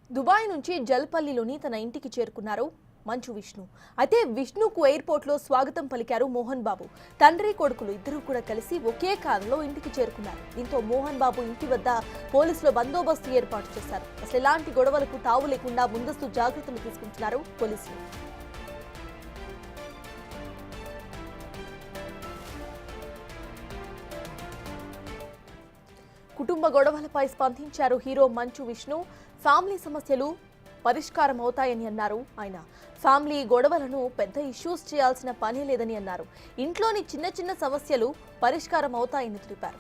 Dubai నుంచి జల్పల్లిలోని తన ఇంటికి చేరుకున్నారు మంచు విష్ణు. అయితే విష్ణుకు ఎయిర్పోర్ట్ లో స్వాగతం పలికారు మోహన్ బాబు. తండ్రి కొడుకులు ఇద్దరు కూడా కలిసి ఒకే కారులో ఇంటికి చేరుకున్నారు. దీంతో మోహన్ బాబు ఇంటి వద్ద పోలీసులు బందోబస్తు ఏర్పాటు చేశారు. అసలు ఎలాంటి గొడవలకు తావు లేకుండా ముందస్తు జాగ్రత్తలు తీసుకుంటున్నారు పోలీసులు. కుటుంబ గొడవలపై స్పందించారు హీరో మంచు విష్ణు. ఫ్యామిలీ సమస్యలు పరిష్కారం అవుతాయని అన్నారు ఆయన. ఫ్యామిలీ గొడవలను పెద్ద ఇష్యూస్ చేయాల్సిన పని లేదని అన్నారు. ఇంట్లోని చిన్న చిన్న సమస్యలు పరిష్కారం అవుతాయని తెలిపారు.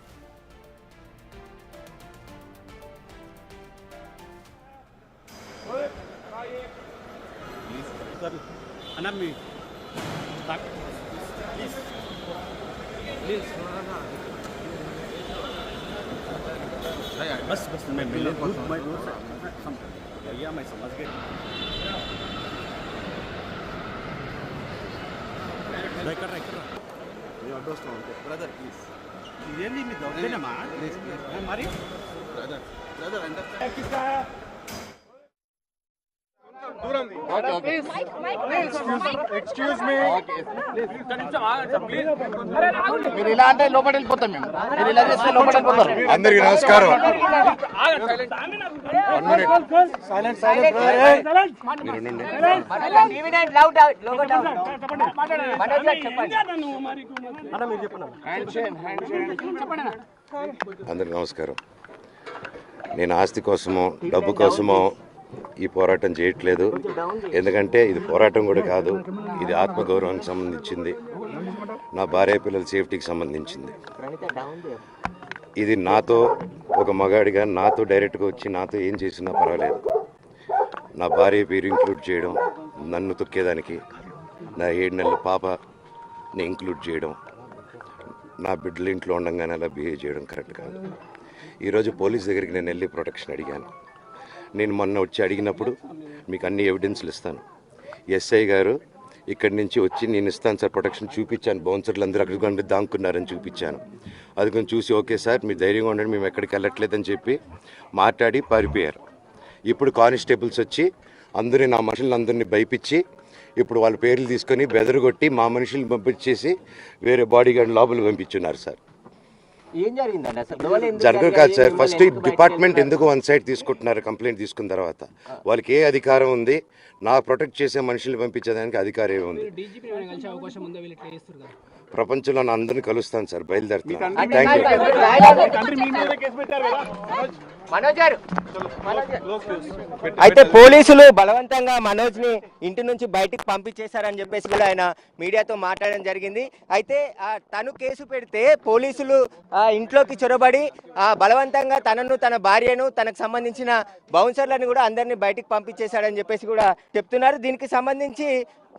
बस मैं भैया मैं समझ गया कर रहा ब्रदर प्लीज इदेंदी మీ దౌర్జన్యమా మరి బ్రదర్ అండర్ किसका है దూరం ఎక్స్క్యూజ్ మీ మీరు ఇలా అంటే లోపల వెళ్ళిపోతాం మేము మీరు ఇలా చేస్తే లోపల వెళ్ళిపోతారు అందరికీ నమస్కారం సైలెంట్ మీరు ఉండండి డివిడెంట్ లౌడ్ లోగో డౌన్ చెప్పండి అన్న మీరు చెప్పండి హ్యాండ్ షేక్ చెప్పండి అందరికీ నమస్కారం. నేను ఆస్తి కోసమో డబ్బు కోసమో ఈ పోరాటం చేయట్లేదు. ఎందుకంటే ఇది పోరాటం కూడా కాదు, ఇది ఆత్మగౌరవానికి సంబంధించింది, నా భార్య పిల్లల సేఫ్టీకి సంబంధించింది. ఇది నాతో ఒక మగాడిగా నాతో డైరెక్ట్గా వచ్చి నాతో ఏం చేసినా పర్వాలేదు. నా భార్య పేరు ఇంక్లూడ్ చేయడం, నన్ను తొక్కేదానికి, నా 7 నెలల పాపని ఇంక్లూడ్ చేయడం, నా బిడ్డల ఇంట్లో ఉండగానే అలా బిహేవ్ చేయడం కరెక్ట్ కాదు. ఈరోజు పోలీస్ దగ్గరికి నేను వెళ్ళి ప్రొటెక్షన్ అడిగాను. నేను మొన్న వచ్చి అడిగినప్పుడు మీకు అన్ని ఎవిడెన్స్లు ఇస్తాను. ఎస్ఐ గారు ఇక్కడి నుంచి వచ్చి నేను ఇస్తాను సార్ ప్రొటెక్షన్ చూపించాను. బౌన్సర్లు అందరూ అక్కడ దాక్కున్నారని చూపించాను. అది కొంచెం చూసి ఓకే సార్ మీరు ధైర్యంగా ఉండండి మేము ఎక్కడికి వెళ్ళట్లేదని చెప్పి మాట్లాడి పారిపోయారు. ఇప్పుడు కానిస్టేబుల్స్ వచ్చి అందరూ నా మనుషులందరినీ భయపించి ఇప్పుడు వాళ్ళ పేర్లు తీసుకొని బెదరగొట్టి మా మనుషుల్ని పంపించేసి వేరే బాడీ గార్డ్ లోపల పంపించున్నారు సార్. జరగదు కాదు సార్. ఫస్ట్ డిపార్ట్మెంట్ ఎందుకు వన్ సైడ్ తీసుకుంటున్నారు కంప్లైంట్ తీసుకున్న తర్వాత? వాళ్ళకి ఏ అధికారం ఉంది? నా ప్రొటెక్ట్ చేసే మనుషుల్ని పంపించేదానికి అధికారం ఏముంది? ప్రపంచంలో నా అందరినీ కలుస్తాను సార్, బయలుదేరుతాను. అయితే పోలీసులు బలవంతంగా మనోజ్ ని ఇంటి నుంచి బయటికి పంపించేశారని చెప్పేసి కూడా ఆయన మీడియాతో మాట్లాడడం జరిగింది. అయితే తను కేసు పెడితే పోలీసులు ఇంట్లోకి చొరబడి బలవంతంగా తనను తన భార్యను తనకు సంబంధించిన బౌన్సర్లను కూడా అందరినీ బయటికి పంపించేశాడని చెప్పేసి కూడా చెప్తున్నారు. దీనికి సంబంధించి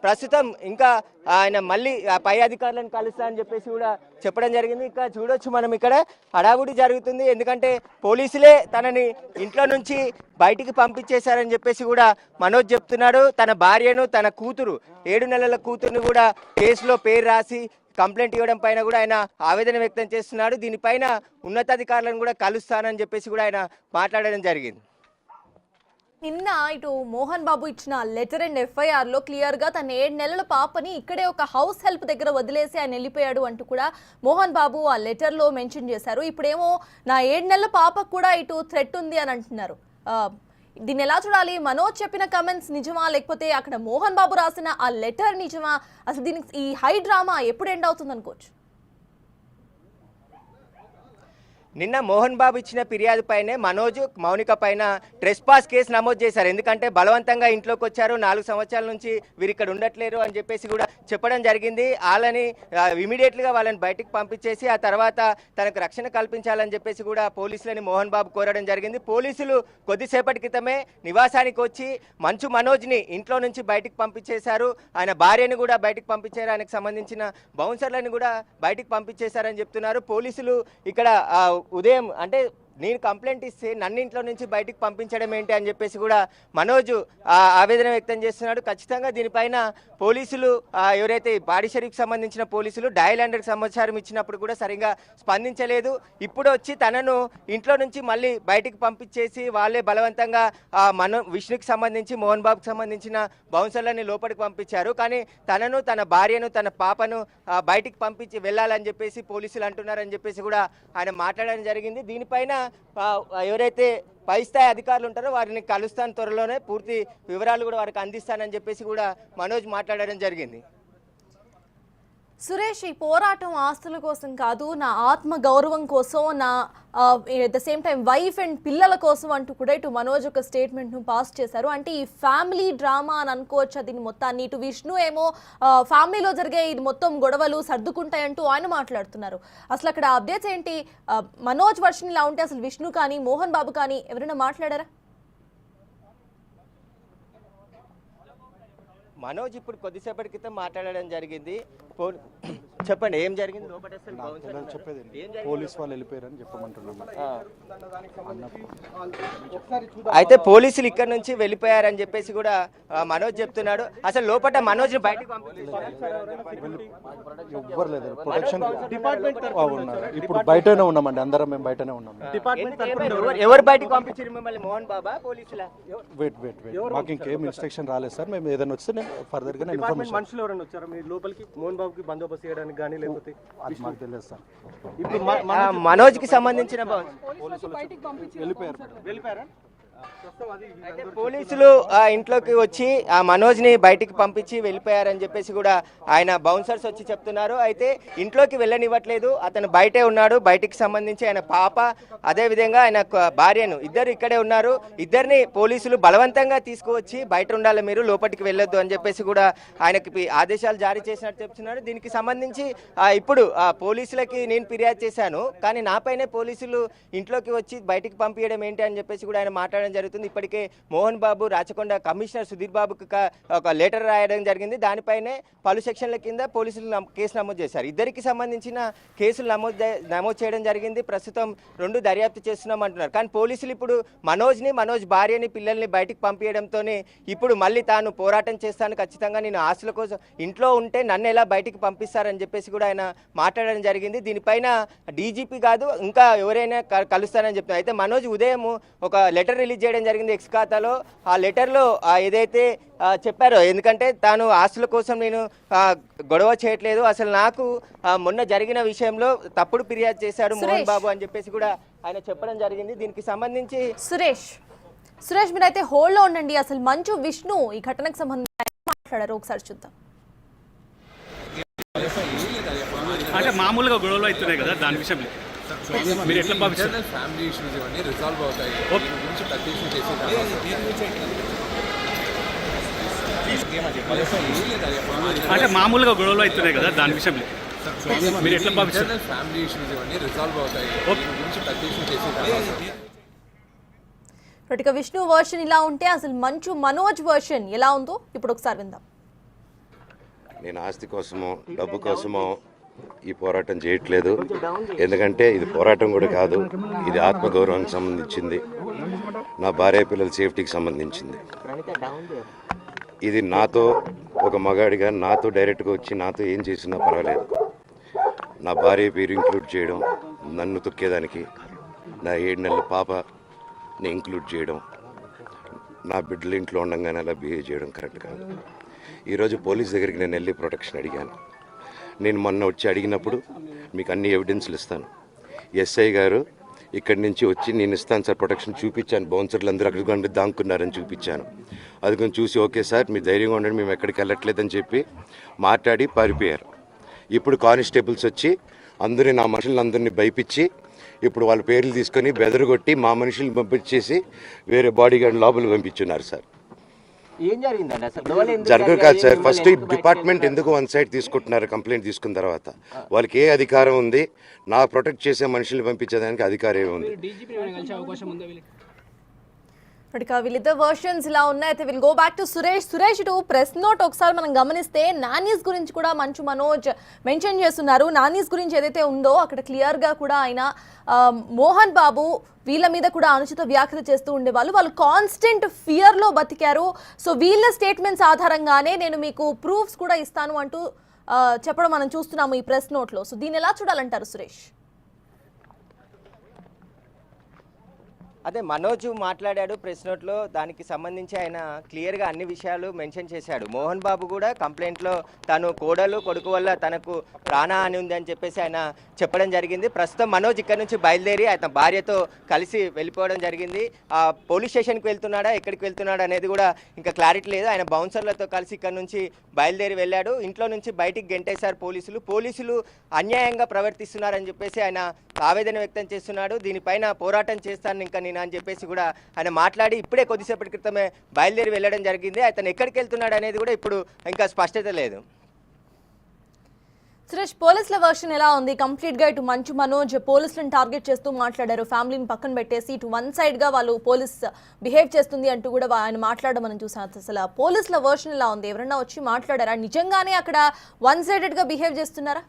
ప్రస్తుతం ఇంకా ఆయన మళ్ళీ పై అధికారులను కలుస్తా అని చెప్పేసి కూడా చెప్పడం జరిగింది. ఇంకా చూడొచ్చు మనం ఇక్కడ హడావుడి జరుగుతుంది. ఎందుకంటే పోలీసులే తనని ఇంట్లో నుంచి బయటికి పంపించేశారని చెప్పేసి కూడా మనోజ్ చెప్తున్నాడు. తన భార్యను తన కూతురు 7 నెలల కూతురుని కూడా కేసులో పేరు రాసి కంప్లైంట్ ఇవ్వడం పైన కూడా ఆయన ఆవేదన వ్యక్తం చేస్తున్నాడు. దీనిపైన ఉన్నతాధికారులను కూడా కలుస్తానని చెప్పేసి కూడా ఆయన మాట్లాడడం జరిగింది. నిన్న ఇటు మోహన్ బాబు ఇచ్చిన లెటర్ అండ్ ఎఫ్ఐఆర్ లో క్లియర్ గా తన 7 నెలల పాపని ఇక్కడే ఒక హౌస్ హెల్ప్ దగ్గర వదిలేసి ఆయన వెళ్ళిపోయాడు అంటూ కూడా మోహన్ బాబు ఆ లెటర్ లో మెన్షన్ చేశారు. ఇప్పుడేమో నా 7 నెలల పాపకు కూడా ఇటు థ్రెట్ ఉంది అని అంటున్నారు. దీన్ని ఎలా చూడాలి? మనోజ్ చెప్పిన కమెంట్స్ నిజమా, లేకపోతే అక్కడ మోహన్ బాబు రాసిన ఆ లెటర్ నిజమా? అసలు దీనికి ఈ హై డ్రామా ఎప్పుడు ఎండ్ అవుతుంది అనుకోవచ్చు? నిన్న మోహన్ బాబు ఇచ్చిన ఫిర్యాదు పైనే మనోజ్ మౌనిక పైన ట్రెస్పాస్ కేసు నమోదు చేశారు. ఎందుకంటే బలవంతంగా ఇంట్లోకి వచ్చారు, 4 సంవత్సరాల నుంచి వీరు ఇక్కడ ఉండట్లేరు అని చెప్పేసి కూడా చెప్పడం జరిగింది. వాళ్ళని ఇమీడియట్గా వాళ్ళని బయటికి పంపించేసి ఆ తర్వాత తనకు రక్షణ కల్పించాలని చెప్పేసి కూడా పోలీసులని మోహన్ బాబు కోరడం జరిగింది. పోలీసులు కొద్దిసేపటి క్రితమే నివాసానికి వచ్చి మంచు మనోజ్ని ఇంట్లో నుంచి బయటికి పంపించేశారు. ఆయన భార్యను కూడా బయటికి పంపించారు. ఆయనకు సంబంధించిన బౌన్సర్లను కూడా బయటికి పంపించేశారని చెప్తున్నారు పోలీసులు. ఇక్కడ ఉదయం అంటే నేను కంప్లైంట్ ఇస్తే నన్ను ఇంట్లో నుంచి బయటికి పంపించడం ఏంటి అని చెప్పేసి కూడా మనోజ్ ఆవేదన వ్యక్తం చేస్తున్నాడు. ఖచ్చితంగా దీనిపైన పోలీసులు ఎవరైతే బాడీ షరీఫ్కి సంబంధించిన పోలీసులు డయల్ 100కి సమాచారం ఇచ్చినప్పుడు కూడా సరిగా స్పందించలేదు. ఇప్పుడు వచ్చి తనను ఇంట్లో నుంచి మళ్ళీ బయటికి పంపించేసి వాళ్ళే బలవంతంగా విష్ణుకి సంబంధించి మోహన్ బాబుకి సంబంధించిన బౌన్సర్లని లోపలికి పంపించారు. కానీ తనను తన భార్యను తన పాపను బయటికి పంపించి వెళ్ళాలని చెప్పేసి పోలీసులు అంటున్నారని చెప్పేసి కూడా ఆయన మాట్లాడడం జరిగింది. దీనిపైన ఎవరైతే పై స్థాయి అధికారులు ఉంటారో వారిని కలుస్తాను, త్వరలోనే పూర్తి వివరాలు కూడా వారికి అందిస్తానని చెప్పేసి కూడా మనోజ్ మాట్లాడడం జరిగింది. సురేష్, ఈ పోరాటం ఆస్తుల కోసం కాదు, నా ఆత్మ గౌరవం కోసం, నా at the same time wife and పిల్లల కోసం అంటూ కూడా ఇటు మనోజ్ ఒక స్టేట్మెంట్ను పాస్ చేశారు. అంటే ఈ ఫ్యామిలీ డ్రామా అని అనుకోవచ్చు దీని మొత్తాన్ని. ఇటు విష్ణు ఏమో ఫ్యామిలీలో జరిగే ఇది మొత్తం గొడవలు సర్దుకుంటాయంటూ ఆయన మాట్లాడుతున్నారు. అసలు అక్కడ అప్డేట్స్ ఏంటి? మనోజ్ వర్షన్ ఇలా ఉంటే అసలు విష్ణు కానీ మోహన్ బాబు కానీ ఎవరైనా మాట్లాడారా? మనోజ్ ఇప్పుడు కొద్దిసేపటి క్రితం మాట్లాడడం జరిగింది. చెప్పండి, ఏం జరిగింది లోపల? చెప్పేది పోలీస్ వాళ్ళు వెళ్ళిపోయారని చెప్పమంటున్నాను. అయితే పోలీసులు ఇక్కడ నుంచి వెళ్ళిపోయారని చెప్పేసి కూడా మనోజ్ చెప్తున్నాడు. అసలు లోపల మనోజ్ బయటకు ఎవ్వరు లేదు, ప్రొటెక్షన్ ఉన్నారు. ఇప్పుడు బయటనే ఉన్నామండి, అందరం మేము బయటనే ఉన్నాం. ఎవరు బయటకు పంపించారు మిమ్మల్ని? మోహన్ బాబా పోలీసులా? వెయిట్ మాకు ఇంకేం ఇన్స్ట్రక్షన్ రాలేదు సార్. మేము ఏదైనా వస్తే నేను ఫర్దర్ గా మనుషులు ఎవరైనా వచ్చారా మీ లోపలికి మోహన్ బాబుకి బందోబస్తు చేయడానికి కానీ? లేకపోతే అది మాకు తెలియదు సార్. ఇప్పుడు మనోజ్ కి సంబంధించిన వెళ్ళిపోయారా? అయితే పోలీసులు ఇంట్లోకి వచ్చి ఆ మనోజ్ ని బయటికి పంపించి వెళ్ళిపోయారని చెప్పేసి కూడా ఆయన బౌన్సర్స్ వచ్చి చెప్తున్నారు. అయితే ఇంట్లోకి వెళ్ళనివ్వట్లేదు, అతను బయటే ఉన్నాడు. బయటికి సంబంధించి ఆయన పాప, అదే విధంగా ఆయన భార్యను ఇద్దరు ఇక్కడే ఉన్నారు. ఇద్దరిని పోలీసులు బలవంతంగా తీసుకువచ్చి బయట ఉండాలి, మీరు లోపలికి వెళ్ళొద్దు అని చెప్పేసి కూడా ఆయనకి ఆదేశాలు జారీ చేసినట్టు చెప్తున్నారు. దీనికి సంబంధించి ఇప్పుడు పోలీసులకి నేను ఫిర్యాదు చేశాను, కానీ నాపైనే పోలీసులు ఇంట్లోకి వచ్చి బయటికి పంపించడం ఏంటి అని చెప్పేసి కూడా ఆయన మాట్లాడడం జరుగుతుంది. ఇప్పటికే మోహన్ బాబు రాచకొండ కమిషనర్ సుధీర్ బాబుకి ఒక లెటర్ రాయడం జరిగింది. దానిపైనే పలు సెక్షన్ల కింద పోలీసులు కేసు నమోదు చేశారు. ఇద్దరికి సంబంధించిన కేసులు నమోదు చేయడం జరిగింది. ప్రస్తుతం 2 దర్యాప్తు చేస్తున్నాం అంటున్నారు. కానీ పోలీసులు ఇప్పుడు మనోజ్ భార్యని పిల్లల్ని బయటికి పంపించడంతో ఇప్పుడు మళ్ళీ తాను పోరాటం చేస్తాను, ఖచ్చితంగా నేను ఆస్తుల కోసం ఇంట్లో ఉంటే నన్ను ఎలా బయటికి పంపిస్తారని చెప్పేసి కూడా ఆయన మాట్లాడడం జరిగింది. దీనిపైన డీజీపీ కాదు ఇంకా ఎవరైనా కలుస్తానని చెప్తున్నారు. అయితే మనోజ్ ఉదయం ఒక లెటర్ రిలీజ్ చేయడం జరిగింది ఎక్స్ ఖాతాలో. ఆ లెటర్లో ఏదైతే చెప్పారో, ఎందుకంటే తాను ఆస్తుల కోసం నేను గొడవ చేయట్లేదు, అసలు నాకు మొన్న జరిగిన విషయంలో తప్పుడు ఫిర్యాదు చేశారు మోహన్ బాబు అని చెప్పేసి కూడా ఆయన చెప్పడం జరిగింది. దీనికి సంబంధించి సురేష్ మీరైతే హోల్డ్లో ఉండండి. అసలు మంచు విష్ణు ఈ ఘటనకు సంబంధించి మాట్లాడారు, ఒకసారి చూద్దాం. అంటే మామూలుగా గొడవలు అవుతున్నాయి కదా, దాని విషయంలో మీరు ఎట్లా భావిస్తారు? ఫ్యామిలీ ఇష్యూస్ ఇవన్నీ రిజాల్వ్ అవుతాయి. గురించి ప్రత్యేకం చేసి అంటే మామూలుగా గొడవలు అవుతున్నాయి కదా, దాని విషయంలో మీరు ఎట్లా భావిస్తారు? ఫ్యామిలీ ఇష్యూస్ ఇవన్నీ రిజాల్వ్ అవుతాయి. గురించి ప్రత్యేకం చేసి ఇక విష్ణు వర్షన్ ఇలా ఉంటే అసలు మనోజ్ వర్షన్ ఎలా ఉందో ఇప్పుడు ఒకసారి విందాం. నేను ఆస్తి కోసమో డబ్బు కోసమో ఈ పోరాటం చేయట్లేదు. ఎందుకంటే ఇది పోరాటం కూడా కాదు, ఇది ఆత్మగౌరవానికి సంబంధించింది, నా భార్య పిల్లల సేఫ్టీకి సంబంధించింది. ఇది నాతో ఒక మగాడిగా నాతో డైరెక్ట్గా వచ్చి నాతో ఏం చేసినా పర్వాలేదు. నా భార్య పేరు ఇంక్లూడ్ చేయడం, నన్ను తొక్కేదానికి, నా 7 నెలల పాపని ఇంక్లూడ్ చేయడం, నా బిడ్డలు ఇంట్లో ఉండగానే అలా బిహేవ్ చేయడం కరెక్ట్ కాదు. ఈరోజు పోలీస్ దగ్గరికి నేను వెళ్ళి ప్రొటెక్షన్ అడిగాను. నేను మొన్న వచ్చి అడిగినప్పుడు మీకు అన్ని ఎవిడెన్స్లు ఇస్తాను. ఎస్ఐ గారు ఇక్కడి నుంచి వచ్చి నేను ఇస్తాను సార్ ప్రొటెక్షన్ చూపించాను. బౌన్సర్లు అందరూ అక్కడ దాక్కున్నారని చూపించాను. అది కొంచెం చూసి ఓకే సార్ మీరు ధైర్యంగా ఉండండి, మేము ఎక్కడికి వెళ్ళట్లేదని చెప్పి మాట్లాడి పారిపోయారు. ఇప్పుడు కానిస్టేబుల్స్ వచ్చి నా మనుషులందరినీ భయపించి ఇప్పుడు వాళ్ళ పేర్లు తీసుకొని బెదరగొట్టి మా మనుషులు పంపించేసి వేరే బాడీ గార్డ్ లోపలికి పంపించున్నారు సార్. ఏం జరిగిందండి అసలు? జరగదు కాదు సార్. ఫస్ట్ డిపార్ట్మెంట్ ఎందుకు వన్ సైడ్ తీసుకుంటున్నారు? కంప్లైంట్ తీసుకున్న తర్వాత వాళ్ళకి ఏ అధికారం ఉంది? నా ప్రొటెక్ట్ చేసే మనుషుల్ని పంపించేదానికి అధికారం ఏముంది? ఇక వీళ్ళిద్దరు వర్షన్స్ ఇలా ఉన్నాయి. అయితే will go back to Suresh ఇటు ప్రెస్ నోట్ ఒకసారి మనం గమనిస్తే నానీస్ గురించి కూడా మంచు మనోజ్ మెన్షన్ చేస్తున్నారు. నానీస్ గురించి ఏదైతే ఉందో అక్కడ క్లియర్గా కూడా ఆయన మోహన్ బాబు వీళ్ళ మీద కూడా అనుచిత వ్యాఖ్యలు చేస్తూ ఉండేవాళ్ళు, వాళ్ళు కాన్స్టెంట్ ఫియర్లో బతికారు. సో వీళ్ళ స్టేట్మెంట్స్ ఆధారంగానే నేను మీకు ప్రూఫ్స్ కూడా ఇస్తాను అంటూ చెప్పడం మనం చూస్తున్నాము ఈ ప్రెస్ నోట్లో. సో దీన్ని ఎలా చూడాలంటారు సురేష్? అదే మనోజ్ మాట్లాడాడు ప్రెస్ నోట్లో, దానికి సంబంధించి ఆయన క్లియర్గా అన్ని విషయాలు మెన్షన్ చేశాడు. మోహన్ బాబు కూడా కంప్లైంట్లో తను కోడలు కొడుకు వల్ల తనకు ప్రాణహాని ఉంది అని చెప్పేసి ఆయన చెప్పడం జరిగింది. ప్రస్తుతం మనోజ్ ఇక్కడ నుంచి బయలుదేరి ఆయన భార్యతో కలిసి వెళ్ళిపోవడం జరిగింది. పోలీస్ స్టేషన్కి వెళ్తున్నాడా ఎక్కడికి వెళ్తున్నాడా అనేది కూడా ఇంకా క్లారిటీ లేదు. ఆయన బౌన్సర్లతో కలిసి ఇక్కడ నుంచి బయలుదేరి వెళ్ళాడు. ఇంట్లో నుంచి బయటికి గెంటేశారు పోలీసులు అన్యాయంగా ప్రవర్తిస్తున్నారని చెప్పేసి ఆయన ఆవేదన వ్యక్తం చేస్తున్నాడు. దీనిపైన పోరాటం చేస్తాను ఇంకా నేను అని చెప్పేసి కూడా ఆయన మాట్లాడి ఇప్పుడే కొద్దిసేపటి క్రితమే బయలుదేరి వెళ్ళడం జరిగింది. అతను ఎక్కడికి వెళ్తున్నాడు అనేది కూడా ఇప్పుడు ఇంకా స్పష్టత లేదు. సురేష్, పోలీసుల వర్షన్ ఎలా ఉంది? కంప్లీట్ గా ఇటు మంచు మనోజ్ పోలీసులను టార్గెట్ చేస్తూ మాట్లాడారు, ఫ్యామిలీని పక్కన పెట్టేసి ఇటు వన్ సైడ్ గా వాళ్ళు పోలీస్ బిహేవ్ చేస్తుంది అంటూ కూడా ఆయన మాట్లాడడం మనం చూసాం. అసలు పోలీసుల వర్షన్ ఎలా ఉంది? ఎవరన్నా వచ్చి మాట్లాడారా? నిజంగానే అక్కడ వన్ సైడెడ్ గా బిహేవ్ చేస్తున్నారా?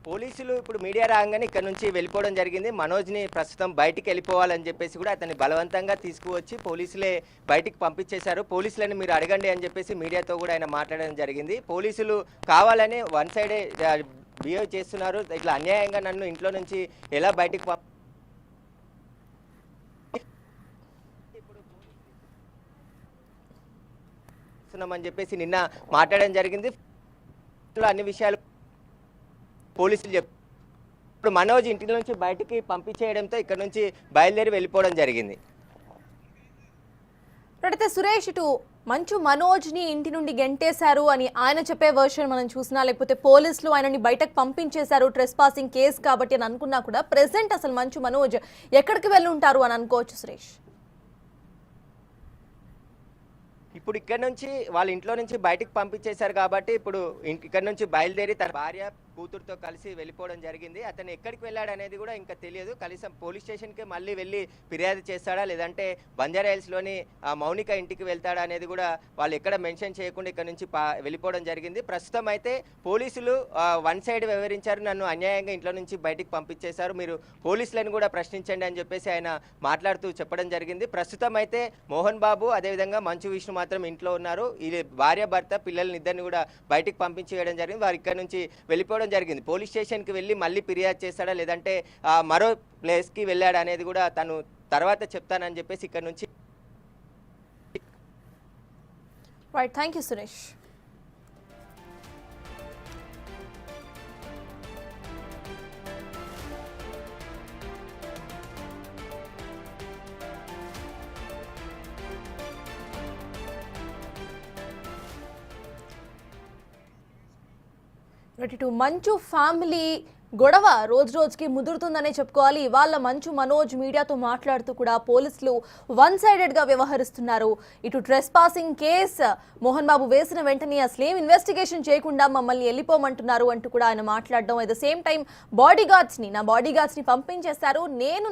పోలీసులు ఇప్పుడు మీడియా రాగానే ఇక్కడ నుంచి వెళ్ళిపోవడం జరిగింది. మనోజ్ని ప్రస్తుతం బయటికి వెళ్ళిపోవాలని చెప్పేసి కూడా అతన్ని బలవంతంగా తీసుకువచ్చి పోలీసులే బయటికి పంపించేశారు. పోలీసులని మీరు అడగండి అని చెప్పేసి మీడియాతో కూడా ఆయన మాట్లాడడం జరిగింది. పోలీసులు కావాలని వన్ సైడే బిహేవ్ చేస్తున్నారు, ఇట్లా అన్యాయంగా నన్ను ఇంట్లో నుంచి ఎలా బయటికి అని చెప్పేసి నిన్న మాట్లాడడం జరిగింది. అన్ని విషయాలు పోలీసులు ఇప్పుడు మనోజ్ ఇంటి నుంచి బయటికి పంపించేయడంతో ఇక్కడ నుంచి బయలుదేరి వెళ్ళిపోవడం జరిగింది. అయితే సురేష్, ఇటు మంచు మనోజ్ని ఇంటి నుండి గెంటేశారు అని ఆయన చెప్పే వర్షన్ మనం చూసినా, లేకపోతే పోలీసులు ఆయనని బయటకు పంపించేశారు ట్రెస్ పాసింగ్ కేసు కాబట్టి అని అనుకున్నా కూడా ప్రెసెంట్ అసలు మంచు మనోజ్ ఎక్కడికి వెళ్ళి ఉంటారు అని అనుకోవచ్చు సురేష్? ఇప్పుడు ఇక్కడ నుంచి వాళ్ళ ఇంట్లో నుంచి బయటికి పంపించేశారు కాబట్టి ఇప్పుడు ఇక్కడ నుంచి బయలుదేరి తన భార్య కూతురుతో కలిసి వెళ్ళిపోవడం జరిగింది. అతను ఎక్కడికి వెళ్ళాడు అనేది కూడా ఇంకా తెలియదు. కనీసం పోలీస్ స్టేషన్కి మళ్ళీ వెళ్ళి ఫిర్యాదు చేస్తాడా లేదంటే బంజారాహిల్స్లోని మౌనిక ఇంటికి వెళ్తాడా అనేది కూడా వాళ్ళు ఎక్కడ మెన్షన్ చేయకుండా ఇక్కడ నుంచి వెళ్ళిపోవడం జరిగింది. ప్రస్తుతం అయితే పోలీసులు వన్ సైడ్ వివరించారు, నన్ను అన్యాయంగా ఇంట్లో నుంచి బయటికి పంపించేశారు, మీరు పోలీసులను కూడా ప్రశ్నించండి అని చెప్పేసి ఆయన మాట్లాడుతూ చెప్పడం జరిగింది. ప్రస్తుతం అయితే మోహన్ బాబు అదేవిధంగా మంచు విష్ణు మాత్రం ఇంట్లో ఉన్నారు. ఈ భార్య భర్త పిల్లల్ని ఇద్దరిని కూడా బయటికి పంపించేయడం జరిగింది. వారు ఇక్కడ నుంచి వెళ్ళిపోవడం జరిగింది. పోలీస్ స్టేషన్కి వెళ్ళి మళ్ళీ ఫిర్యాదు చేస్తాడా లేదంటే మరో ప్లేస్కి వెళ్ళాడా అనేది కూడా తను తర్వాత చెప్తానని చెప్పేసి ఇక్కడ నుంచి. Right, thank you Suresh. ఇటు మంచు ఫ్యామిలీ గొడవ రోజు రోజుకి ముదురుతుందనే చెప్పుకోవాలి. ఇవాళ మంచు మనోజ్ మీడియాతో మాట్లాడుతూ కూడా పోలీసులు వన్ సైడెడ్గా వ్యవహరిస్తున్నారు, ఇటు ట్రెస్ పాసింగ్ కేసు మోహన్ బాబు వేసిన వెంటనే అసలు ఏం ఇన్వెస్టిగేషన్ చేయకుండా మమ్మల్ని వెళ్ళిపోమంటున్నారు అంటూ కూడా ఆయన మాట్లాడడం, అట్ ద సేమ్ టైం నా బాడీ గార్డ్స్ని పంపించేశారు,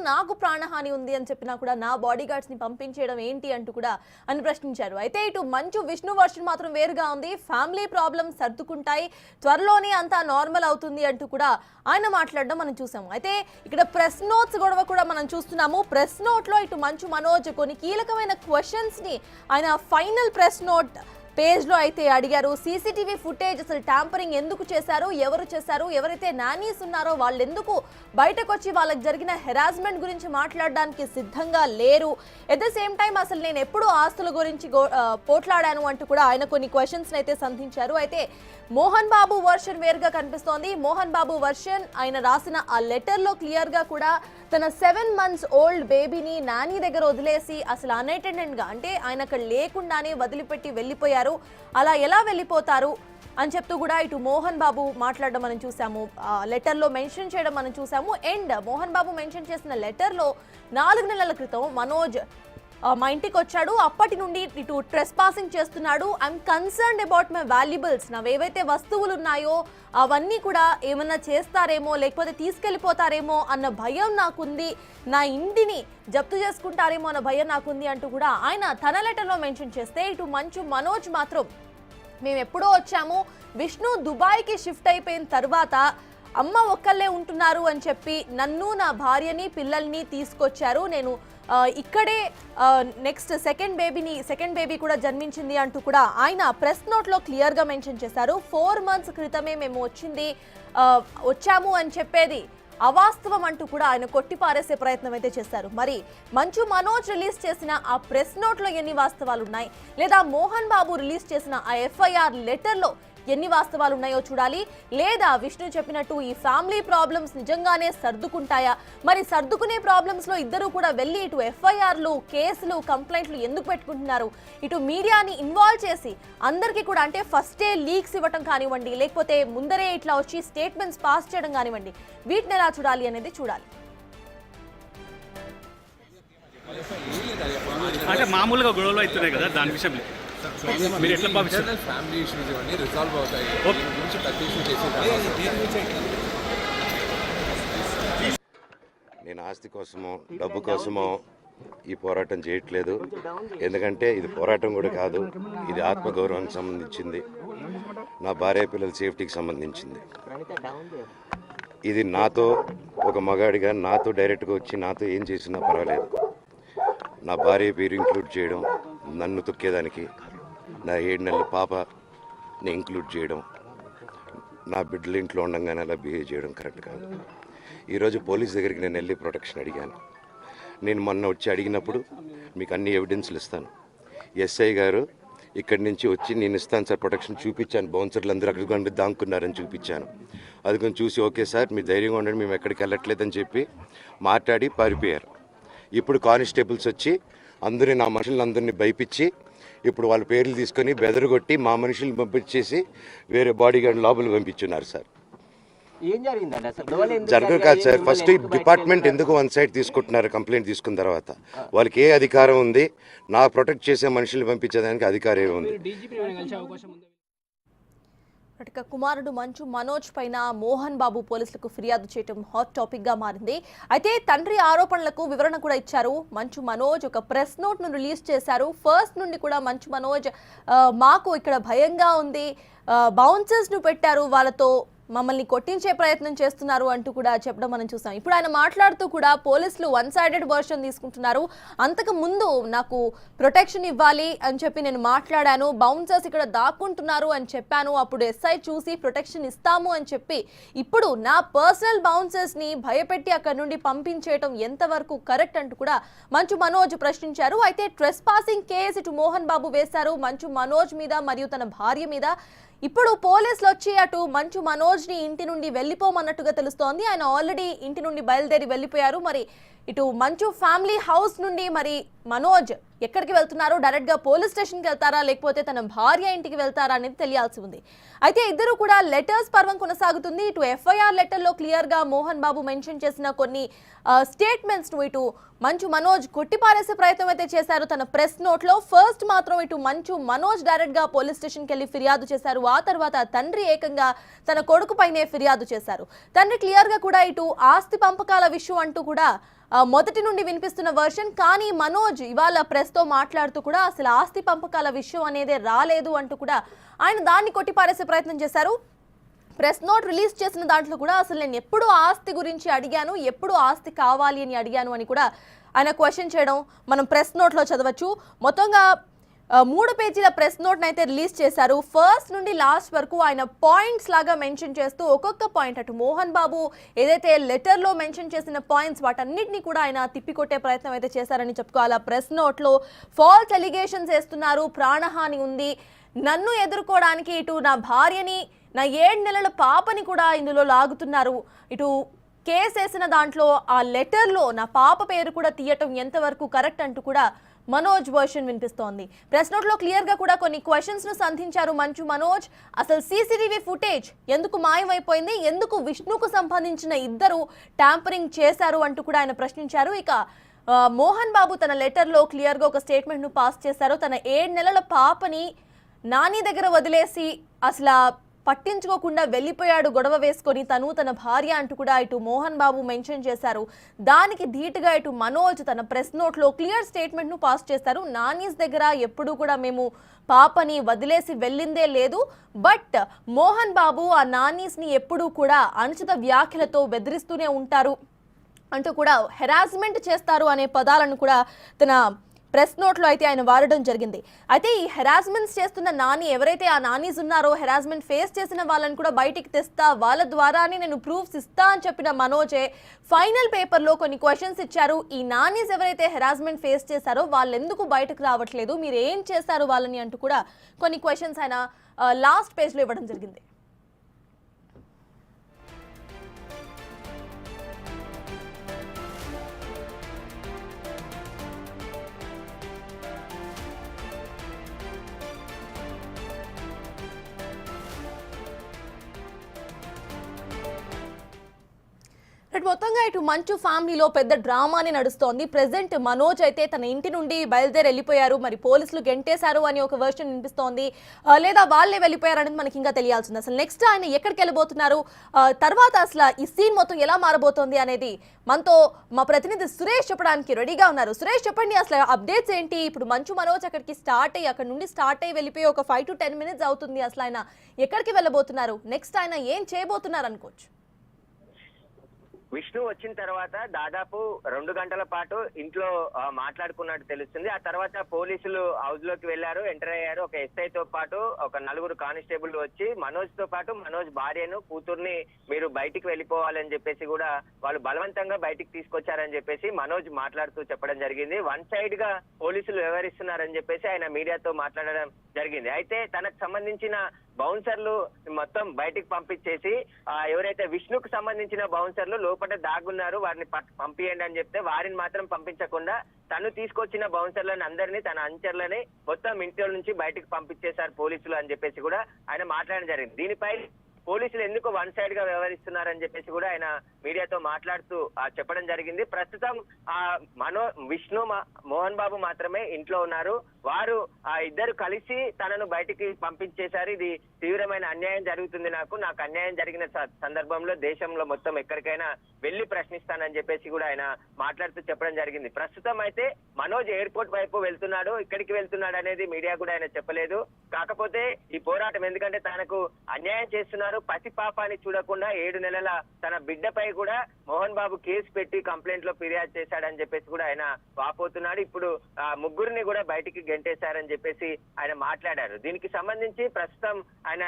నాకు ప్రాణహాని ఉంది అని చెప్పినా కూడా నా బాడీ గార్డ్స్ని పంపించేయడం ఏంటి అంటూ కూడా అని ప్రశ్నించారు. అయితే ఇటు మంచు విష్ణు వర్షన్ మాత్రం వేరుగా ఉంది, ఫ్యామిలీ ప్రాబ్లమ్స్ సర్దుకుంటాయి, త్వరలోనే అంతా నార్మల్ అవుతుంది అంటూ కూడా ఆయన మాట్లాడడం మనం చూసాము. అయితే ఇక్కడ ప్రెస్ నోట్స్ గొడవ కూడా మనం చూస్తున్నాము. ప్రెస్ నోట్లో ఇటు మంచు మనోజ్ కొన్ని కీలకమైన క్వశ్చన్స్ ని ఆయన ఫైనల్ ప్రెస్ నోట్ పేజ్లో అయితే అడిగారు. సీసీటీవీ ఫుటేజ్ అసలు ట్యాంపరింగ్ ఎందుకు చేశారు, ఎవరు చేశారు, ఎవరైతే నానీస్ ఉన్నారో వాళ్ళు ఎందుకు బయటకు వచ్చి వాళ్ళకి జరిగిన హెరాస్మెంట్ గురించి మాట్లాడడానికి సిద్ధంగా లేరు, ఎట్ ద సేమ్ టైం అసలు నేను ఎప్పుడు ఆస్తుల గురించి పోట్లాడాను అంటూ కూడా ఆయన కొన్ని క్వశ్చన్స్ అయితే సంధించారు. అయితే మోహన్ బాబు వర్షన్ వేరుగా కనిపిస్తోంది. మోహన్ బాబు వర్షన్ ఆయన రాసిన ఆ లెటర్లో క్లియర్గా కూడా తన 7 months ఓల్డ్ బేబీని నాని దగ్గర వదిలేసి అసలు అన్అటెండెంట్గా అంటే ఆయన అక్కడ లేకుండానే వదిలిపెట్టి వెళ్ళిపోయారు, అలా ఎలా వెళ్ళిపోతారు అని చెప్తూ కూడా ఇటు మోహన్ బాబు మాట్లాడడం మనం చూసాము, లెటర్లో మెన్షన్ చేయడం మనం చూసాము. అండ్ మోహన్ బాబు మెన్షన్ చేసిన లెటర్లో 4 నెలల క్రితం మనోజ్ మా ఇంటికి వచ్చాడు, అప్పటి నుండి ఇటు ట్రెస్ పాసింగ్ చేస్తున్నాడు. I'm concerned about my valuables, నావేవైతే వస్తువులు ఉన్నాయో అవన్నీ కూడా ఏమన్నా చేస్తారేమో లేకపోతే తీసుకెళ్ళిపోతారేమో అన్న భయం నాకుంది, నా ఇంటిని జప్తు చేసుకుంటారేమో అన్న భయం నాకుంది అంటూ కూడా ఆయన తన లెటర్లో మెన్షన్ చేస్తే, ఇటు మంచు మనోజ్ మాత్రం మేము ఎప్పుడో వచ్చాము, విష్ణు దుబాయ్కి షిఫ్ట్ అయిపోయిన తర్వాత అమ్మ ఒక్కళ్ళే ఉంటున్నారు అని చెప్పి నన్ను నా భార్యని పిల్లల్ని తీసుకొచ్చారు, నేను ఇక్కడే నెక్స్ట్ సెకండ్ బేబీ కూడా జన్మించింది అంటూ కూడా ఆయన ప్రెస్ నోట్లో క్లియర్గా మెన్షన్ చేశారు. 4 months క్రితమే మేము వచ్చాము అని చెప్పేది అవాస్తవం అంటూ కూడా ఆయన కొట్టిపారేసే ప్రయత్నం అయితే చేశారు. మరి మంచు మనోజ్ రిలీజ్ చేసిన ఆ ప్రెస్ నోట్లో ఎన్ని వాస్తవాలు ఉన్నాయి, లేదా మోహన్ బాబు రిలీజ్ చేసిన ఆ FIR లెటర్లో ఎన్ని వాస్తవాలు ఉన్నాయో చూడాలి. లేదా విష్ణు చెప్పినట్టు ఈ ఫ్యామిలీ ప్రాబ్లమ్స్ నిజంగానే సర్దుకుంటాయా, మరి సర్దుకునే ప్రాబ్లమ్స్లో ఇద్దరు కూడా వెళ్ళి ఇటు FIRలు, కేసులు, కంప్లైంట్లు ఎందుకు పెట్టుకుంటున్నారు, ఇటు మీడియాని ఇన్వాల్వ్ చేసి అందరికీ కూడా అంటే ఫస్టే లీక్స్ ఇవ్వటం కానివ్వండి, లేకపోతే ముందరే ఇట్లా వచ్చి స్టేట్మెంట్స్ పాస్ చేయడం కానివ్వండి, వీటిని ఎలా చూడాలి అనేది చూడాలి. అంటే మామూలుగా గొడవలు అవుతున్నాయి కదా, దాని విషయంలో మీరు ఎట్లా భావిస్తారు? ఫ్యామిలీ ఇష్యూస్ ఇవన్నీ రిజాల్వ్ అవుతాయి. దీని గురించి పెద్ద ఇష్యూ చేసి నేను ఆస్తి కోసమో డబ్బు కోసమో ఈ పోరాటం చేయట్లేదు. ఎందుకంటే ఇది పోరాటం కూడా కాదు, ఇది ఆత్మగౌరవానికి సంబంధించింది, నా భార్య పిల్లల సేఫ్టీకి సంబంధించింది. ఇది నాతో ఒక మగాడిగా నాతో డైరెక్ట్గా వచ్చి నాతో ఏం చేసినా పర్వాలేదు, నా భార్య పేరు ఇంక్లూడ్ చేయడం, నన్ను తొక్కేదానికి, నా 7 నెలల పాపని ఇంక్లూడ్ చేయడం, నా బిడ్డల ఇంట్లో ఉండగానే అలా బిహేవ్ చేయడం కరెక్ట్ కాదు. ఈరోజు పోలీస్ దగ్గరికి నేను వెళ్ళి ప్రొటెక్షన్ అడిగాను. నేను మొన్న వచ్చి అడిగినప్పుడు మీకు అన్ని ఎవిడెన్స్లు ఇస్తాను, ఎస్ఐ గారు ఇక్కడి నుంచి వచ్చి నేను ఇస్తాను సార్ ప్రొటెక్షన్ చూపించాను, బౌన్సర్లు అందరూ అక్కడికి దాక్కున్నారని చూపించాను. అది కొంచెం చూసి ఓకే సార్ మీరు ధైర్యంగా ఉండండి మేము ఎక్కడికి వెళ్ళట్లేదని చెప్పి మాట్లాడి పారిపోయారు. ఇప్పుడు కానిస్టేబుల్స్ వచ్చి అందరూ నా మనుషులందరినీ భయపించి ఇప్పుడు వాళ్ళ పేర్లు తీసుకొని బెదరగొట్టి మా మనుషులు పంపించేసి వేరే బాడీ గార్డ్ లోపల పంపించున్నారు సార్. ఏం జరిగిందండి అసలు? జరగదు కాదు సార్, ఫస్ట్ డిపార్ట్మెంట్ ఎందుకు వన్ సైడ్ తీసుకుంటున్నారు కంప్లైంట్ తీసుకున్న తర్వాత? వాళ్ళకి ఏ అధికారం ఉంది? నా ప్రొటెక్ట్ చేసే మనుషులు పంపించేదానికి అధికారం ఏముంది? కుమారుడు మంచు మనోజ్ పైన మోహన్ బాబు పోలీసులకు ఫిర్యాదు చేయడం హాట్ టాపిక్ గా మారింది. అయితే తండ్రి ఆరోపణలకు వివరణ కూడా ఇచ్చారు మంచు మనోజ్. ఒక ప్రెస్ నోట్ ను రిలీజ్ చేశారు. ఫస్ట్ నుండి కూడా మంచు మనోజ్ మాకు ఇక్కడ భయంగా ఉంది, బౌన్సర్స్ ను పెట్టారు, వాళ్ళతో మమ్మల్ని కొట్టించే ప్రయత్నం చేస్తున్నారు అంటూ కూడా చెప్పడం మనం చూసాం. ఇప్పుడు ఆయన మాట్లాడుతూ కూడా పోలీసులు 1-sided వర్షన్ తీసుకుంటున్నారు, అంతకు ముందు నాకు ప్రొటెక్షన్ ఇవ్వాలి అని చెప్పి నేను మాట్లాడాను, బౌన్సర్స్ ఇక్కడ దాక్కుంటున్నారు అని చెప్పాను, అప్పుడు ఎస్ఐ చూసి ప్రొటెక్షన్ ఇస్తాము అని చెప్పి ఇప్పుడు నా పర్సనల్ బౌన్సర్స్ ని భయపెట్టి అక్కడ నుండి పంపించేయటం ఎంతవరకు కరెక్ట్ అంటూ కూడా మంచు మనోజ్ ప్రశ్నించారు. అయితే ట్రెస్ పాసింగ్ కేసు ఇటు మోహన్ బాబు వేశారు మంచు మనోజ్ మీద మరియు తన భార్య మీద. ఇప్పుడు పోలీసులు వచ్చి అటు మంచు మనోజ్ ని ఇంటి నుండి వెళ్ళిపోమన్నట్టుగా తెలుస్తోంది. ఆయన ఆల్రెడీ ఇంటి నుండి బయలుదేరి వెళ్ళిపోయారు. మరి ఇటు మంచు ఫ్యామిలీ హౌస్ నుండి మరి మనోజ్ ఎక్కడికి వెళ్తున్నారు, డైరెక్ట్ గా పోలీస్ స్టేషన్కి వెళ్తారా లేకపోతే తన భార్య ఇంటికి వెళ్తారా అనేది తెలియాల్సి ఉంది. అయితే ఇద్దరు కూడా లెటర్స్ పర్వం కొనసాగుతుంది. ఇటు FIR లెటర్లో క్లియర్ గా మోహన్ బాబు మెన్షన్ చేసిన కొన్ని స్టేట్మెంట్స్ ను ఇటు మంచు మనోజ్ కొట్టిపారేసే ప్రయత్నం అయితే చేశారు తన ప్రెస్ నోట్ లో. ఫస్ట్ మాత్రం ఇటు మంచు మనోజ్ డైరెక్ట్ గా పోలీస్ స్టేషన్కి వెళ్ళి ఫిర్యాదు చేశారు. ఆ తర్వాత తండ్రి ఏకంగా తన కొడుకు పైనే ఫిర్యాదు చేశారు. తండ్రి క్లియర్ గా కూడా ఇటు ఆస్తి పంపకాల విషయం అంటూ కూడా మొదటి నుండి వినిపిస్తున్న వర్షన్, కానీ మనోజ్ ఇవాళ ప్రెస్ తో మాట్లాడుతూ కూడా అసలు ఆస్తి పంపకాల విషయం అనేది రాలేదు అంటూ కూడా ఆయన దాన్ని కొట్టిపారేసే ప్రయత్నం చేశారు. ప్రెస్ నోట్ రిలీజ్ చేసిన దాంట్లో కూడా అసలు నేను ఎప్పుడు ఆస్తి గురించి అడిగాను, ఎప్పుడు ఆస్తి కావాలి అని అడిగాను అని కూడా ఆయన క్వశ్చన్ చేయడం మనం ప్రెస్ నోట్లో చదవచ్చు. మొత్తంగా 3 పేజీల ప్రెస్ నోట్ అయితే రిలీజ్ చేశారు. ఫస్ట్ నుండి లాస్ట్ వరకు ఆయన పాయింట్స్ లాగా మెన్షన్ చేస్తూ ఒక్కొక్క పాయింట్ అటు మోహన్ బాబు ఏదైతే లెటర్లో మెన్షన్ చేసిన పాయింట్స్ వాటన్నిటిని కూడా ఆయన తిప్పికొట్టే ప్రయత్నం అయితే చేశారని చెప్పుకోవాలి. ప్రెస్ నోట్లో ఫాల్స్ ఎలిగేషన్స్ వేస్తున్నారు, ప్రాణహాని ఉంది, నన్ను ఎదుర్కోవడానికి ఇటు నా భార్యని నా 7 నెలల పాపని కూడా ఇందులో లాగుతున్నారు, ఇటు కేసు వేసిన దాంట్లో ఆ లెటర్లో నా పాప పేరు కూడా తీయటం ఎంతవరకు కరెక్ట్ అంటూ కూడా మనోజ్ వర్షన్ వినిపిస్తోంది. ప్రెస్ నోట్లో క్లియర్గా కూడా కొన్ని క్వశ్చన్స్ ను సంధించారు మంచు మనోజ్. అసలు CCTV ఫుటేజ్ ఎందుకు మాయమైపోయింది, ఎందుకు విష్ణుకు సంబంధించిన ఇద్దరు ట్యాంపరింగ్ చేశారు అంటూ కూడా ఆయన ప్రశ్నించారు. ఇక మోహన్ బాబు తన లెటర్లో క్లియర్గా ఒక స్టేట్మెంట్ను పాస్ చేశారు. తన 7 నెలల పాపని నాని దగ్గర వదిలేసి అసలు పట్టించుకోకుండా వెళ్ళిపోయాడు గొడవ వేసుకొని తన భార్య అంటూ కూడా ఇటు మోహన్ బాబు మెన్షన్ చేశారు. దానికి ధీటుగా ఇటు మనోజ్ తన ప్రెస్ నోట్లో క్లియర్ స్టేట్మెంట్ను పాస్ చేశారు. నానీస్ దగ్గర ఎప్పుడూ కూడా మేము పాపని వదిలేసి వెళ్ళిందే లేదు. బట్ మోహన్ బాబు ఆ నానీస్ని ఎప్పుడూ కూడా అనుచిత వ్యాఖ్యలతో బెదిరిస్తూనే ఉంటారు అంటూ కూడా హెరాస్మెంట్ చేస్తారు అనే పదాలను కూడా తన ప్రెస్ నోట్లో అయితే ఆయన వాడడం జరిగింది. అయితే ఈ హెరాస్మెంట్స్ చేస్తున్న నాని ఎవరైతే ఆ నానీస్ ఉన్నారో హెరాస్మెంట్ ఫేస్ చేసిన వాళ్ళని కూడా బయటికి తెస్తా, వాళ్ళ ద్వారానే నేను ప్రూఫ్స్ ఇస్తా అని చెప్పిన మనోజే ఫైనల్ పేపర్లో కొన్ని క్వశ్చన్స్ ఇచ్చారు. ఈ నానీస్ ఎవరైతే హెరాస్మెంట్ ఫేస్ చేశారో వాళ్ళు ఎందుకు బయటకు రావట్లేదు, మీరు ఏం చేశారు వాళ్ళని అంటూ కూడా కొన్ని క్వశ్చన్స్ ఆయన లాస్ట్ పేజ్లో ఇవ్వడం జరిగింది. మొత్తంగా ఇటు మంచు ఫ్యామిలీలో పెద్ద డ్రామాని నడుస్తోంది. ప్రెసెంట్ మనోజ్ అయితే తన ఇంటి నుండి బయలుదేరి వెళ్ళిపోయారు, మరి పోలీసులు గెంటేశారు అని ఒక వర్షన్ వినిపిస్తోంది, లేదా వాళ్ళే వెళ్ళిపోయారు అనేది మనకి ఇంకా తెలియాల్సింది. అసలు నెక్స్ట్ ఆయన ఎక్కడికి వెళ్ళబోతున్నారు, తర్వాత అసలు ఈ సీన్ మొత్తం ఎలా మారబోతోంది అనేది మనతో మా ప్రతినిధి సురేష్ చెప్పడానికి రెడీగా ఉన్నారు. సురేష్ చెప్పండి, అసలు అప్డేట్స్ ఏంటి? ఇప్పుడు మంచు మనోజ్ అక్కడికి అక్కడ నుండి స్టార్ట్ అయ్యి వెళ్ళిపోయి ఒక 5 to 10 minutes అవుతుంది. అసలు ఆయన ఎక్కడికి వెళ్ళబోతున్నారు, నెక్స్ట్ ఆయన ఏం చేయబోతున్నారు అనుకోవచ్చు? విష్ణు వచ్చిన తర్వాత దాదాపు 2 గంటల పాటు ఇంట్లో మాట్లాడుకున్నట్టు తెలుస్తుంది. ఆ తర్వాత పోలీసులు హౌస్ లోకి వెళ్లారు, ఎంటర్ అయ్యారు. ఒక ఎస్ఐ తో పాటు ఒక 4 కానిస్టేబుల్ వచ్చి మనోజ్ తో పాటు మనోజ్ భార్యను కూతుర్ని మీరు బయటికి వెళ్ళిపోవాలని చెప్పేసి కూడా వాళ్ళు బలవంతంగా బయటికి తీసుకొచ్చారని చెప్పేసి మనోజ్ మాట్లాడుతూ చెప్పడం జరిగింది. 1 side గా పోలీసులు వ్యవహరిస్తున్నారని చెప్పేసి ఆయన మీడియాతో మాట్లాడడం జరిగింది. అయితే తనకు సంబంధించిన బౌన్సర్లు మొత్తం బయటికి పంపించేసి ఎవరైతే విష్ణుకు సంబంధించిన బౌన్సర్లు లోపల దాగున్నారు వారిని పంపియండి అని చెప్తే వారిని మాత్రం పంపించకుండా తను తీసుకొచ్చిన బౌన్సర్లను అందరినీ తన అనుచరులని మొత్తం ఇంట్లో నుంచి బయటికి పంపించేశారు పోలీసులు అని చెప్పేసి కూడా ఆయన మాట్లాడడం జరిగింది. దీనిపై పోలీసులు ఎందుకు 1 side గా వ్యవహరిస్తున్నారని చెప్పేసి కూడా ఆయన మీడియాతో మాట్లాడుతూ చెప్పడం జరిగింది. ప్రస్తుతం విష్ణు మోహన్ బాబు మాత్రమే ఇంట్లో ఉన్నారు. వారు ఇద్దరు కలిసి తనను బయటికి పంపించేశారు. ఇది తీవ్రమైన అన్యాయం జరుగుతుంది, నాకు అన్యాయం జరిగిన సందర్భంలో దేశంలో మొత్తం ఎక్కడికైనా వెళ్లి ప్రశ్నిస్తానని చెప్పేసి కూడా ఆయన మాట్లాడుతూ చెప్పడం జరిగింది. ప్రస్తుతం అయితే మనోజ్ ఎయిర్పోర్ట్ వైపు వెళ్తున్నాడు, ఇక్కడికి వెళ్తున్నాడు అనేది మీడియా కూడా ఆయన చెప్పలేదు. కాకపోతే ఈ పోరాటం ఎందుకంటే తనకు అన్యాయం చేస్తున్నారు, పసి పాపాన్ని చూడకుండా 7 నెలల తన బిడ్డపై కూడా మోహన్ బాబు కేసు పెట్టి కంప్లైంట్ లో ఫిర్యాదు చేశాడని చెప్పేసి కూడా ఆయన వాపోతున్నాడు. ఇప్పుడు 3 కూడా బయటికి గెంటేశారని చెప్పేసి ఆయన మాట్లాడారు. దీనికి సంబంధించి ప్రస్తుతం ఆయన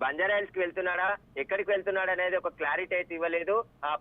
బంజారాహిల్స్ కి వెళ్తున్నాడా, ఎక్కడికి వెళ్తున్నాడు అనేది ఒక క్లారిటీ అయితే ఇవ్వలేదు.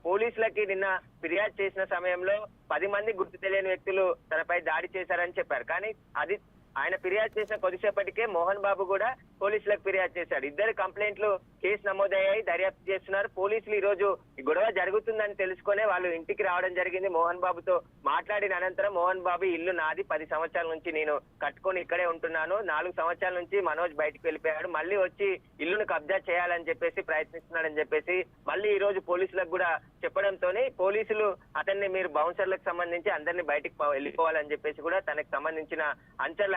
పోలీసులకి నిన్న ఫిర్యాదు చేసిన సమయంలో 10 మంది గుర్తు తెలియని వ్యక్తులు తనపై దాడి చేశారని చెప్పారు. కానీ అది ఆయన ఫిర్యాదు చేసిన కొద్దిసేపటికే మోహన్ బాబు కూడా పోలీసులకు ఫిర్యాదు చేశాడు. 2 కంప్లైంట్లు కేసు నమోదయ్యాయి, దర్యాప్తు చేస్తున్నారు. పోలీసులు ఈ రోజు ఈ గొడవ జరుగుతుందని తెలుసుకునే వాళ్ళు ఇంటికి రావడం జరిగింది. మోహన్ బాబుతో మాట్లాడిన అనంతరం మోహన్ బాబు ఇల్లు నాది, 10 సంవత్సరాల నుంచి నేను కట్టుకొని ఇక్కడే ఉంటున్నాను, 4 సంవత్సరాల నుంచి మనోజ్ బయటకు వెళ్ళిపోయాడు, మళ్ళీ వచ్చి ఇల్లును కబ్జా చేయాలని చెప్పేసి ప్రయత్నిస్తున్నాడని చెప్పేసి మళ్ళీ ఈ రోజు పోలీసులకు కూడా చెప్పడంతోనే పోలీసులు అతన్ని మీరు బౌన్సర్లకు సంబంధించి అందరినీ బయటికి వెళ్ళిపోవాలని చెప్పేసి కూడా తనకు సంబంధించిన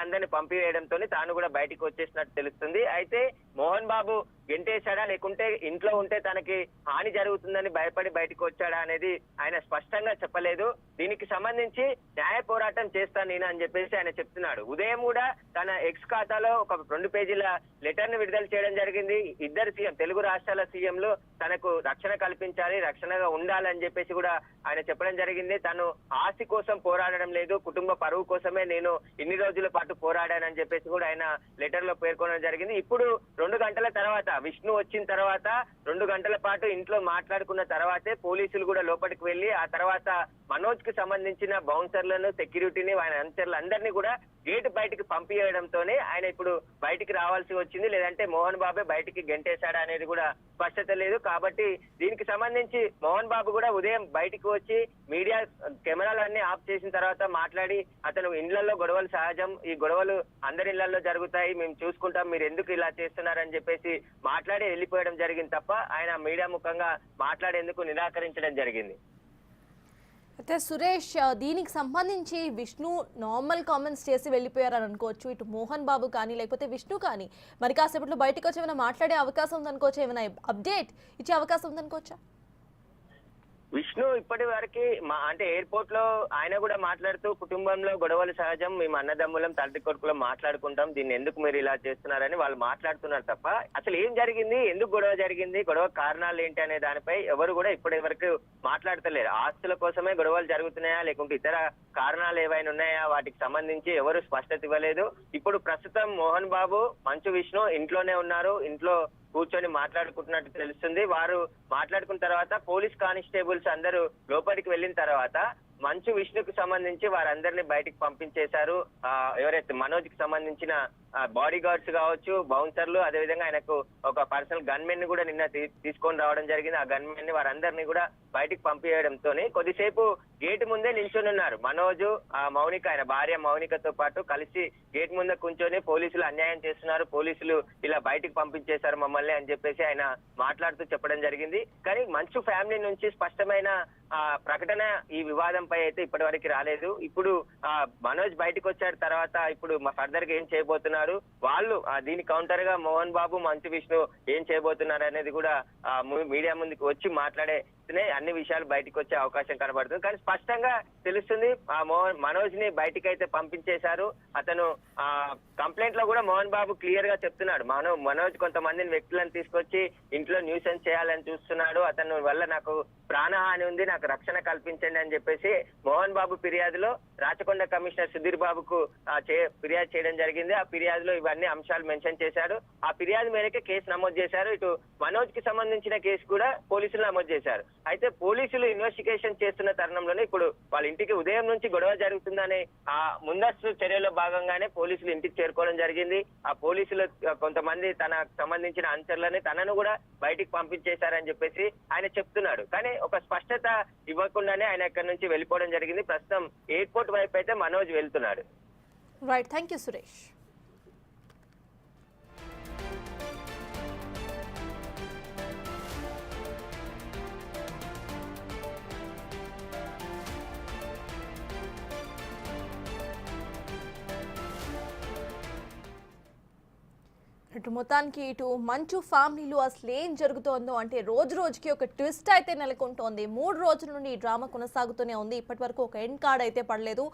అందరినీ పంపివేయడంతో తాను కూడా బయటికి వచ్చేసినట్టు తెలుస్తుంది. అయితే మోహన్ బాబు గెంటేశాడా లేకుంటే ఇంట్లో ఉంటే తనకి హాని జరుగుతుందని భయపడి బయటకు వచ్చాడా అనేది ఆయన స్పష్టంగా చెప్పలేదు. దీనికి సంబంధించి న్యాయ పోరాటం చేస్తాను నేను అని చెప్పేసి ఆయన చెప్తున్నాడు. ఉదయం కూడా తన ఎక్స్ ఖాతాలో ఒక 2 పేజీల లెటర్ ను విడుదల చేయడం జరిగింది. 2 సీఎం తెలుగు రాష్ట్రాల సీఎంలు తనకు రక్షణ కల్పించాలి, రక్షణగా ఉండాలని చెప్పేసి కూడా ఆయన చెప్పడం జరిగింది. తను ఆస్తి కోసం పోరాడడం లేదు, కుటుంబ పరువు కోసమే నేను ఇన్ని రోజుల పాటు పోరాడానని చెప్పేసి కూడా ఆయన లెటర్ లో పేర్కొనడం జరిగింది. ఇప్పుడు 2 గంటల తర్వాత విష్ణు వచ్చిన తర్వాత 2 గంటల పాటు ఇంట్లో మాట్లాడుకున్న తర్వాతే పోలీసులు కూడా లోపలికి వెళ్లి ఆ తర్వాత మనోజ్ కి సంబంధించిన బౌన్సర్లను, సెక్యూరిటీని, ఆయన అనుచరులందరినీ కూడా గేటు బయటికి పంపించడంతోనే ఆయన ఇప్పుడు బయటికి రావాల్సి వచ్చింది. లేదంటే మోహన్ బాబే బయటికి గెంటేశాడా అనేది కూడా స్పష్టత లేదు. కాబట్టి దీనికి సంబంధించి మోహన్ బాబు కూడా ఉదయం బయటికి వచ్చి మీడియా కెమెరాలన్నీ ఆఫ్ చేసిన తర్వాత మాట్లాడి అతను ఇండ్లలో గొడవలు సహజం, ఈ గొడవలు అందరి ఇళ్లలో జరుగుతాయి, మేము చూసుకుంటాం, మీరు ఎందుకు ఇలా చేస్తున్నారని చెప్పేసి మాట్లాడి వెళ్ళిపోయడం జరిగింది తప్ప ఆయన మీడియా ముఖంగా మాట్లాడేందుకు నిరాకరించడం జరిగింది. అయితే సురేష్ దీనికి సంబంధించి విష్ణు నార్మల్ కామెంట్స్ చేసి వెళ్ళిపోయారని అనుకోవచ్చు. ఇటు మోహన్ బాబు కానీ లేకపోతే విష్ణు కానీ మరి కాసేపట్లో బయటకు వచ్చి ఏమైనా మాట్లాడే అవకాశం ఉందనుకోవచ్చా, ఏమైనా అప్డేట్ ఇచ్చే అవకాశం ఉందనుకోవచ్చా? విష్ణు ఇప్పటి వరకు అంటే ఎయిర్పోర్ట్ లో ఆయన కూడా మాట్లాడుతూ కుటుంబంలో గొడవలు సహజం, మేము అన్నదమ్ములం తండ్రి కొడుకులం మాట్లాడుకుంటాం, దీన్ని ఎందుకు మీరు ఇలా చేస్తున్నారని వాళ్ళు మాట్లాడుతున్నారు తప్ప అసలు ఏం జరిగింది, ఎందుకు గొడవ జరిగింది, గొడవ కారణాలు ఏంటి అనే దానిపై ఎవరు కూడా ఇప్పటి వరకు మాట్లాడతలేరు. ఆస్తుల కోసమే గొడవలు జరుగుతున్నాయా లేకుంటే ఇతర కారణాలు ఏవైనా ఉన్నాయా వాటికి సంబంధించి ఎవరు స్పష్టత ఇవ్వలేదు. ఇప్పుడు ప్రస్తుతం మోహన్ బాబు మంచు విష్ణు ఇంట్లోనే ఉన్నారు, ఇంట్లో కూర్చొని మాట్లాడుకుంటున్నట్టు తెలుస్తుంది. వారు మాట్లాడుకున్న తర్వాత పోలీస్ కానిస్టేబుల్స్ అందరూ లోపలికి వెళ్ళిన తర్వాత మంచు విష్ణుకు సంబంధించి వారందరినీ బయటికి పంపించేశారు. ఎవరైతే మనోజ్ కి సంబంధించిన బాడీ గార్డ్స్ కావచ్చు, బౌన్సర్లు, అదేవిధంగా ఆయనకు ఒక పర్సనల్ గన్మెన్ ని కూడా నిన్న తీసుకొని రావడం జరిగింది. ఆ గన్మెన్ ని వారందరినీ కూడా బయటికి పంపించడంతో కొద్దిసేపు గేట్ ముందే నిల్చొని ఉన్నారు మనోజ్, మౌనిక, ఆయన భార్య మౌనికతో పాటు కలిసి గేట్ ముందే కూర్చొని పోలీసులు అన్యాయం చేస్తున్నారు, పోలీసులు ఇలా బయటికి పంపించేశారు మమ్మల్ని అని చెప్పేసి ఆయన మాట్లాడుతూ చెప్పడం జరిగింది. కానీ మంచు ఫ్యామిలీ నుంచి స్పష్టమైన ప్రకటన ఈ వివాదంపై అయితే ఇప్పటి వరకు రాలేదు. ఇప్పుడు మనోజ్ బయటకు వచ్చారు తర్వాత ఇప్పుడు ఫర్దర్ గా ఏం చేయబోతున్నారు, వాళ్ళు దీని కౌంటర్ గా మోహన్ బాబు మంచు విష్ణు ఏం చేయబోతున్నారు అనేది కూడా మీడియా ముందుకు వచ్చి మాట్లాడే అన్ని విషయాలు బయటకు వచ్చే అవకాశం కనబడుతుంది. కానీ స్పష్టంగా తెలుస్తుంది మనోజ్ ని బయటికి అయితే పంపించేశారు. అతను కంప్లైంట్ లో కూడా మోహన్ బాబు క్లియర్ గా చెప్తున్నాడు, మనోజ్ కొంతమందిని వ్యక్తులను తీసుకొచ్చి ఇంట్లో న్యూసెన్స్ చేయాలని చూస్తున్నాడు, అతను వల్ల నాకు ప్రాణహాని ఉంది, నాకు రక్షణ కల్పించండి అని చెప్పేసి మోహన్ బాబు ఫిర్యాదులో రాచకొండ కమిషనర్ సుధీర్ బాబుకు ఫిర్యాదు చేయడం జరిగింది. ఆ ఫిర్యాదులో ఇవన్నీ అంశాలు మెన్షన్ చేశారు. ఆ ఫిర్యాదు మేరకే కేసు నమోదు చేశారు. ఇటు మనోజ్ కి సంబంధించిన కేసు కూడా పోలీసులు నమోదు చేశారు. అయితే పోలీసులు ఇన్వెస్టిగేషన్ చేస్తున్న తరుణంలోనే ఇప్పుడు వాళ్ళ ఇంటికి ఉదయం నుంచి గొడవ జరుగుతుందని ఆ ముందస్తు చర్యలో భాగంగానే పోలీసులు ఇంటికి చేరుకోవడం జరిగింది. ఆ పోలీసులు కొంతమంది తనకు సంబంధించిన అనుచరులని తనను కూడా బయటికి పంపించేశారని చెప్పేసి ఆయన చెప్తున్నాడు. కానీ ఒక స్పష్టత ఇవ్వకుండానే ఆయన ఇక్కడ నుంచి వెళ్ళిపోవడం జరిగింది. ప్రస్తుతం ఎయిర్పోర్ట్ వైపు అయితే మనోజ్ వెళ్తున్నాడు. Right, thank you Suresh. ఇటు మొత్తానికి ఇటు మంచు ఫ్యామిలీలో అసలు ఏం జరుగుతోందో అంటే రోజు రోజుకి ఒక ట్విస్ట్ అయితే నెలకొంటోంది. 3 రోజుల నుండి ఈ డ్రామా కొనసాగుతూనే ఉంది. ఇప్పటి వరకు ఒక ఎండ్ కార్డ్ అయితే పడలేదు.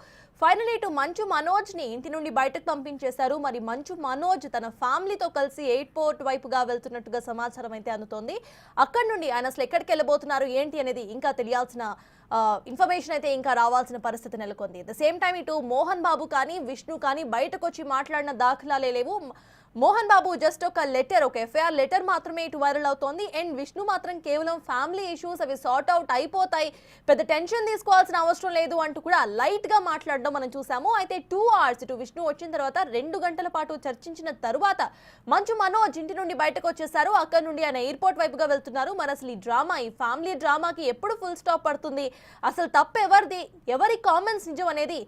ఫైనల్ ఇటు మంచు మనోజ్ ని ఇంటి నుండి బయటకు పంపించేశారు. మరి మంచు మనోజ్ తన ఫ్యామిలీతో కలిసి ఎయిర్పోర్ట్ వైపుగా వెళ్తున్నట్టుగా సమాచారం అయితే అందుతోంది. అక్కడి నుండి ఆయన అసలు ఎక్కడికి వెళ్ళబోతున్నారు ఏంటి అనేది ఇంకా తెలియాల్సిన ఇన్ఫర్మేషన్ అయితే ఇంకా రావాల్సిన పరిస్థితి నెలకొంది. ద సేమ్ టైం ఇటు మోహన్ బాబు కానీ విష్ణు కానీ బయటకు వచ్చి మాట్లాడిన దాఖలాలే లేవు. మోహన్ బాబు జస్ట్ ఒక లెటర్, ఒక ఎఫ్ఐఆర్ లెటర్ మాత్రమే ఇటు వైరల్ అవుతోంది. అండ్ విష్ణు మాత్రం కేవలం ఫ్యామిలీ ఇష్యూస్, అవి సార్ట్ అవుట్ అయిపోతాయి, పెద్ద టెన్షన్ తీసుకోవాల్సిన అవసరం లేదు అంటూ కూడా లైట్ గా మాట్లాడడం మనం చూసాము. అయితే 2 hours ఇటు విష్ణు వచ్చిన తర్వాత 2 గంటల పాటు చర్చించిన తరువాత మంచు మనోజ్ ఇంటి నుండి బయటకు వచ్చేసారు. అక్కడ నుండి ఆయన ఎయిర్పోర్ట్ వైపుగా వెళ్తున్నారు. మరి అసలు ఈ డ్రామా, ఈ ఫ్యామిలీ డ్రామాకి ఎప్పుడు ఫుల్ స్టాప్ పడుతుంది, అసలు తప్పు ఎవరిది, ఎవరి కామెంట్స్ నిజం అనేది